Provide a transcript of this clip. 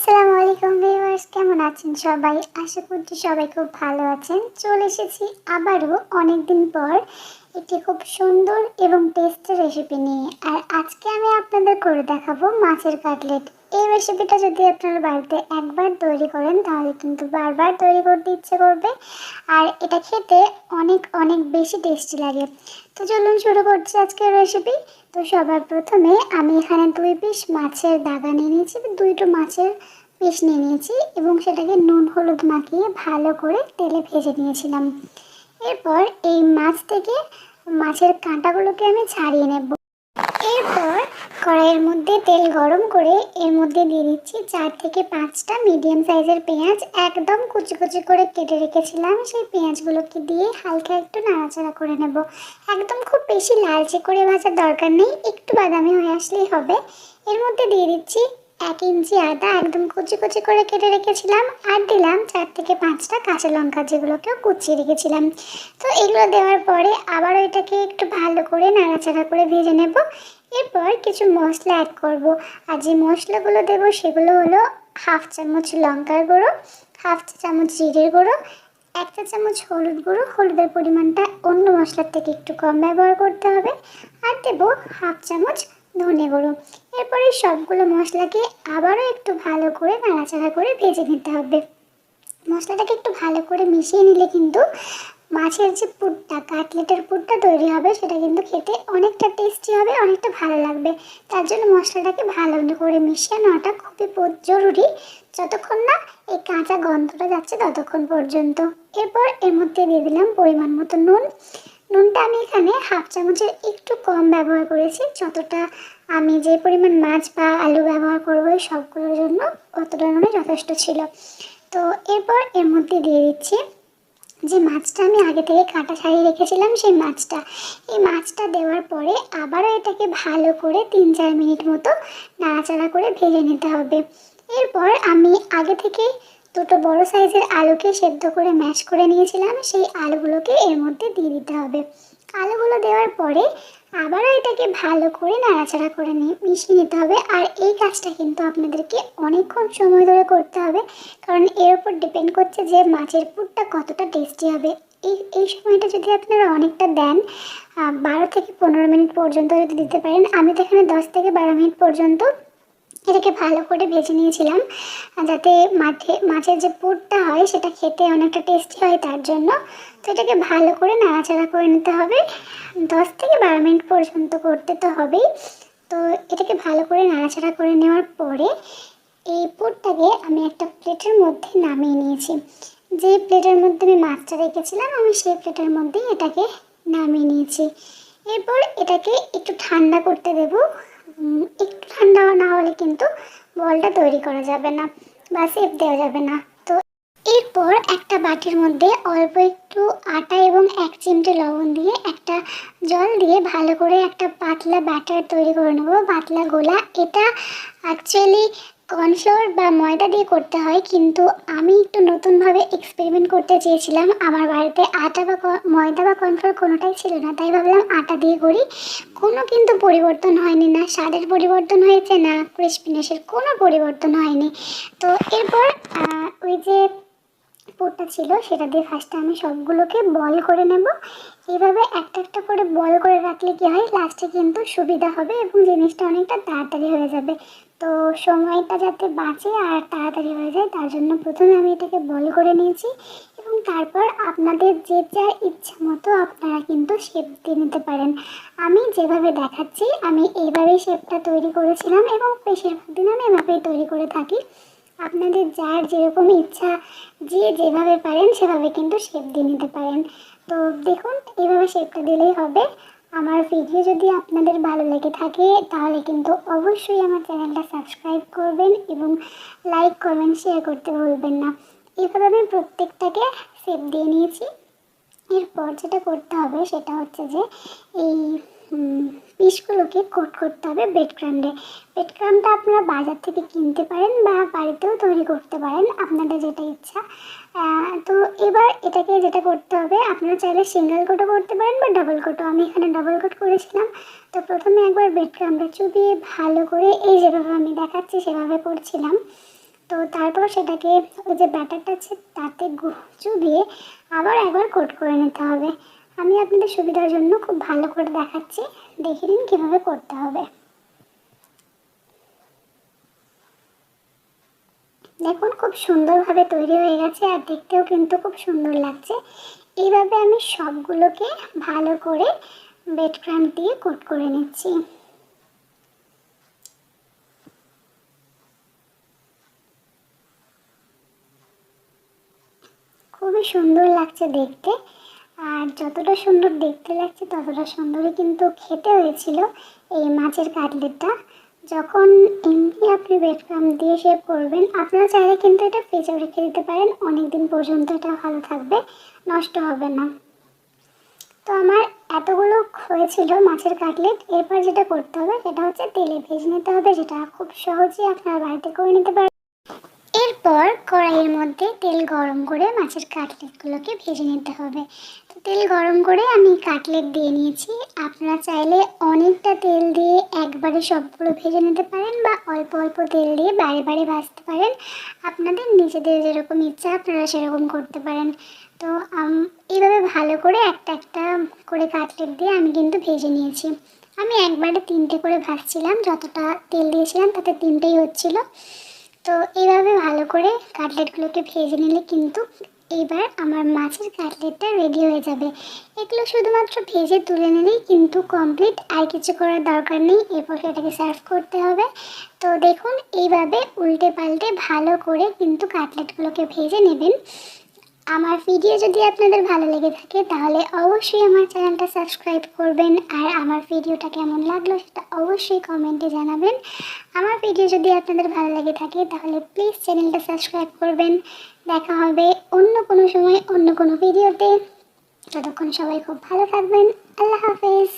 আসসালামু আলাইকুম ভিউয়ার্স, কেমন আছেন সবাই? আশা করছি সবাই খুব ভালো আছেন। চলে এসেছি আবারও অনেকদিন পর একটি খুব সুন্দর এবং টেস্টি রেসিপি নিয়ে। আর আজকে আমি আপনাদের করে দেখাবো মাছের কাটলেট। এই রেসিপিটা যদি আপনারা বাড়িতে একবার তৈরি করেন তাহলে কিন্তু বারবার তৈরি করতে ইচ্ছে করবে, আর এটা খেতে অনেক অনেক বেশি টেস্টি লাগে। তো চলুন শুরু করছি আজকের রেসিপি। তো সবার প্রথমে আমি এখানে 2 পিস মাছের দাগা নিয়ে নিয়েছি, 2টো মাছের পিস নিয়ে নিয়েছি এবং সেটাকে নুন হলুদ মাখিয়ে ভালো করে তেলে ভেজে নিয়েছিলাম। এরপর এই মাছ থেকে মাছের কাঁটাগুলোকে আমি ছাড়িয়ে নেব। এরপর কড়াইয়ের মধ্যে তেল গরম করে এর মধ্যে দিয়ে দিচ্ছি 4 থেকে 5টা মিডিয়াম সাইজের পেঁয়াজ। একদম কুচি কুচি করে কেটে রেখেছিলাম। সেই পেঁয়াজগুলোকে দিয়ে হালকা একটু নাড়াচাড়া করে নেব। একদম খুব বেশি লালচে করে ভাজার দরকার নেই, একটু বাদামি হয়ে আসলেই হবে। এর মধ্যে দিয়ে দিচ্ছি 1 ইঞ্চি আদা একদম কুচি কুচি করে কেটে রেখেছিলাম, আর দিলাম 4 থেকে 5টা কাঁচা লঙ্কা যেগুলোকেও কুচিয়ে রেখেছিলাম। তো এগুলো দেওয়ার পরে আবার এটাকে একটু ভালো করে নাড়াচাড়া করে ভেজে নেব। এরপর কিছু মশলা অ্যাড করব, আর যে মশলাগুলো দেব সেগুলো হলো 1/2 চামচ লঙ্কার গুঁড়ো, 1/2 চামচ জিরের গুঁড়ো, 1 চামচ হলুদ গুঁড়ো। হলুদের পরিমাণটা অন্য মশলার থেকে একটু কম ব্যবহার করতে হবে। আর দেব 1/2 চামচ ধনে গুঁড়ো। এরপরে সবগুলো মশলাকে আবারও একটু ভালো করে নাড়াচাড়া করে ভেজে নিতে হবে। মশলাটাকে একটু ভালো করে মিশিয়ে নিলে কিন্তু মাছের যে পুরটা, কাটলেটের পুরটা তৈরি হবে সেটা কিন্তু খেতে অনেকটা টেস্টি হবে, অনেকটা ভালো লাগবে। তার জন্য মশলাটাকে ভালো করে মিশিয়ে নেওয়াটা খুবই জরুরি, যতক্ষণ না এই কাঁচা গন্ধটা যাচ্ছে ততক্ষণ পর্যন্ত। এরপর এর মধ্যে দিয়ে দিলাম পরিমাণ মতো নুন। নুনটা আমি এখানে 1/2 চামচের একটু কম ব্যবহার করেছি, যতটা আমি যে পরিমাণ মাছ বা আলু ব্যবহার করবো সবগুলোর জন্য অতটা নুনে যথেষ্ট ছিল। তো এরপর এর মধ্যে দিয়ে দিচ্ছি যে মাছটা আমি আগে থেকে কাটা ছাড়িয়ে রেখেছিলাম, সেই মাছটা। এই মাছটা দেওয়ার পরে আবারও এটাকে ভালো করে 3-4 মিনিট মতো নাড়াচাড়া করে ভেজে নিতে হবে। এরপর আমি আগে থেকে 2টো বড় সাইজের আলুকে সেদ্ধ করে ম্যাশ করে নিয়েছিলাম, সেই আলুগুলোকে এর মধ্যে দিয়ে দিতে হবে। আলুগুলো দেওয়ার পরে আবারও এটাকে ভালো করে নাড়াচাড়া করে মিশিয়ে নিতে হবে। আর এই কাজটা কিন্তু আপনাদেরকে অনেকক্ষণ সময় ধরে করতে হবে, কারণ এর উপর ডিপেন্ড করছে যে মাছের পুরটা কতটা টেস্টি হবে। এই সময়টা যদি আপনারা অনেকটা দেন, 12 থেকে 15 মিনিট পর্যন্ত যদি দিতে পারেন। আমি তো এখানে 10 থেকে 12 মিনিট পর্যন্ত এটাকে ভালো করে ভেজে নিয়েছিলাম, যাতে মাছের যে পুরটা হয় সেটা খেতে অনেকটা টেস্টি হয় তার জন্য। তো এটাকে ভালো করে নাড়াচাড়া করে নিতে হবে। 10 থেকে 12 মিনিট পর্যন্ত করতে তো হবেই। তো এটাকে ভালো করে নাড়াচাড়া করে নেওয়ার পরে এই পুরটাকে আমি একটা প্লেটের মধ্যে নামিয়ে নিয়েছি। যে প্লেটের মধ্যে আমি মাছটা রেখেছিলাম আমি সেই প্লেটের মধ্যেই এটাকে নামিয়ে নিয়েছি। এরপর এটাকে একটু ঠান্ডা করতে দেব। একটু ঠান্ডা না হলে কিন্তু বলটা তৈরি করা যাবে না বা শেপ দেওয়া যাবে না। তো এরপর একটা বাটির মধ্যে অল্প একটু আটা এবং 1 চিমটে লবণ দিয়ে একটা জল দিয়ে ভালো করে একটা পাতলা ব্যাটার তৈরি করে নেব, পাতলা গোলা। এটা অ্যাকচুয়ালি কর্নফ্লাওয়ার বা ময়দা দিয়ে করতে হয়, কিন্তু আমি একটু নতুনভাবে এক্সপেরিমেন্ট করতে চেয়েছিলাম। আমার বাড়িতে আটা বা ময়দা বা কর্নফ্লাওয়ার কোনোটাই ছিল না, তাই ভাবলাম আটা দিয়ে করি। কোনো কিন্তু পরিবর্তন হয়নি, না স্বাদের পরিবর্তন হয়েছে না ক্রিস্পিনেসের কোনো পরিবর্তন হয়নি। তো এরপর ওই যে পুরটা ছিল সেটা দিয়ে ফার্স্টে আমি সবগুলোকে বল করে নেব। এইভাবে একটা একটা করে বল করে রাখলে কী হয়, লাস্টে কিন্তু সুবিধা হবে এবং জিনিসটা অনেকটা তাড়াতাড়ি হয়ে যাবে। তো সময়টা যাতে বাঁচে আর তাড়াতাড়ি হয়ে যায় তার জন্য প্রথমে আমি এটাকে বল করে নিয়েছি, এবং তারপর আপনাদের যে যা ইচ্ছা মতো আপনারা কিন্তু শেপ দিয়ে নিতে পারেন। আমি যেভাবে দেখাচ্ছি আমি এইভাবেই শেপটা তৈরি করেছিলাম এবং বেশিরভাগ দিন আমি এভাবেই তৈরি করে থাকি। আপনাদের যার যেরকম ইচ্ছা যে যেভাবে পারেন সেভাবে কিন্তু শেপ দিয়ে নিতে পারেন। তো দেখুন এইভাবে শেপটা দিলেই হবে। আমার ভিডিও যদি আপনাদের ভালো লেগে থাকে তাহলে কিন্তু অবশ্যই আমার চ্যানেলটা সাবস্ক্রাইব করবেন এবং লাইক করবেন, শেয়ার করতে ভুলবেন না। এইভাবে আমি প্রত্যেকটাকে শেপ দিয়ে নিয়েছি। এরপর যেটা করতে হবে সেটা হচ্ছে যে এই পিসগুলোকে কোট করতে হবে ব্রেড ক্রাম্বে। ব্রেড ক্রাম্বটা আপনারা বাজার থেকে কিনতে পারেন বা বাড়িতেও তৈরি করতে পারেন, আপনাদের যেটা ইচ্ছা। তো এবার এটাকে যেটা করতে হবে, আপনারা চাইলে সিঙ্গেল কোটও করতে পারেন বা ডাবল কোটও। আমি এখানে ডাবল কোট করেছিলাম। তো প্রথমে একবার ব্রেড ক্রাম্বটা চুবিয়ে ভালো করে এই যেভাবে আমি দেখাচ্ছি সেভাবে করছিলাম। তো তারপর সেটাকে ওই যে ব্যাটারটা আছে তাতে চুবিয়ে আবার একবার কোট করে নিতে হবে। আমি আপনাদের সুবিধার জন্য খুব ভালো করে দেখাচ্ছি, দেখে নিন কীভাবে করতে হবে। দেখুন খুব সুন্দরভাবে তৈরি হয়ে গেছে আর দেখতেও কিন্তু খুব সুন্দর লাগছে। এইভাবে আমি সবগুলোকে ভালো করে ব্রেড ক্রাম্ব দিয়ে কোট করে নিচ্ছি। খুবই সুন্দর লাগছে দেখতে, আর যতটা সুন্দর দেখতে লাগছে ততটা সুন্দরই কিন্তু খেতে হয়েছিল এই মাছের কাটলেটটা। যখন এমনি আপনি ব্রেড ক্রাম্ব দিয়ে শেপ করবেন, আপনারা চাইলে কিন্তু এটা ফ্রিজে রেখে দিতে পারেন, অনেক দিন পর্যন্ত এটা ভালো থাকবে, নষ্ট হবে না। তো আমার এতগুলো হয়েছিল মাছের কাটলেট। এরপর যেটা করতে হবে সেটা হচ্ছে তেলে ভেজে নিতে হবে, যেটা খুব সহজেই আপনারা বাড়িতে করে নিতে পারেন। এরপর কড়াইয়ের মধ্যে তেল গরম করে মাছের কাটলেটগুলোকে ভেজে নিতে হবে। তো তেল গরম করে আমি কাটলেট দিয়ে নিয়েছি। আপনারা চাইলে অনেকটা তেল দিয়ে একবারে সবগুলো ভেজে নিতে পারেন বা অল্প অল্প তেল দিয়ে বারে বারে ভাজতে পারেন। আপনাদের নিজেদের যেরকম ইচ্ছা আপনারা সেরকম করতে পারেন। তো এইভাবে ভালো করে একটা একটা করে কাটলেট দিয়ে আমি কিন্তু ভেজে নিয়েছি। আমি একবারে 3টে করে ভাজছিলাম, যতটা তেল দিয়েছিলাম তাতে 3টেই হচ্ছিলো। তো এইভাবে ভালো করে কাটলেটগুলোকে ভেজে নিলে কিন্তু এইবার আমার মাছের কাটলেটটা রেডি হয়ে যাবে। এগুলো শুধুমাত্র ভেজে তুলে নিলেই কিন্তু কমপ্লিট, আর কিছু করার দরকার নেই। এরপর সেটাকে সার্ভ করতে হবে। তো দেখুন এইভাবে উল্টে পাল্টে ভালো করে কিন্তু কাটলেটগুলোকে ভেজে নেবেন। আমার ভিডিও যদি আপনাদের ভালো লেগে থাকে তাহলে অবশ্যই আমার চ্যানেলটা সাবস্ক্রাইব করবেন, আর আমার ভিডিওটা কেমন লাগলো সেটা অবশ্যই কমেন্টে জানাবেন। আমার ভিডিও যদি আপনাদের ভালো লেগে থাকে তাহলে প্লিজ চ্যানেলটা সাবস্ক্রাইব করবেন। দেখা হবে অন্য কোনো সময় অন্য কোনো ভিডিওতে। ততক্ষণ সবাই খুব ভালো থাকবেন। আল্লাহ হাফেজ।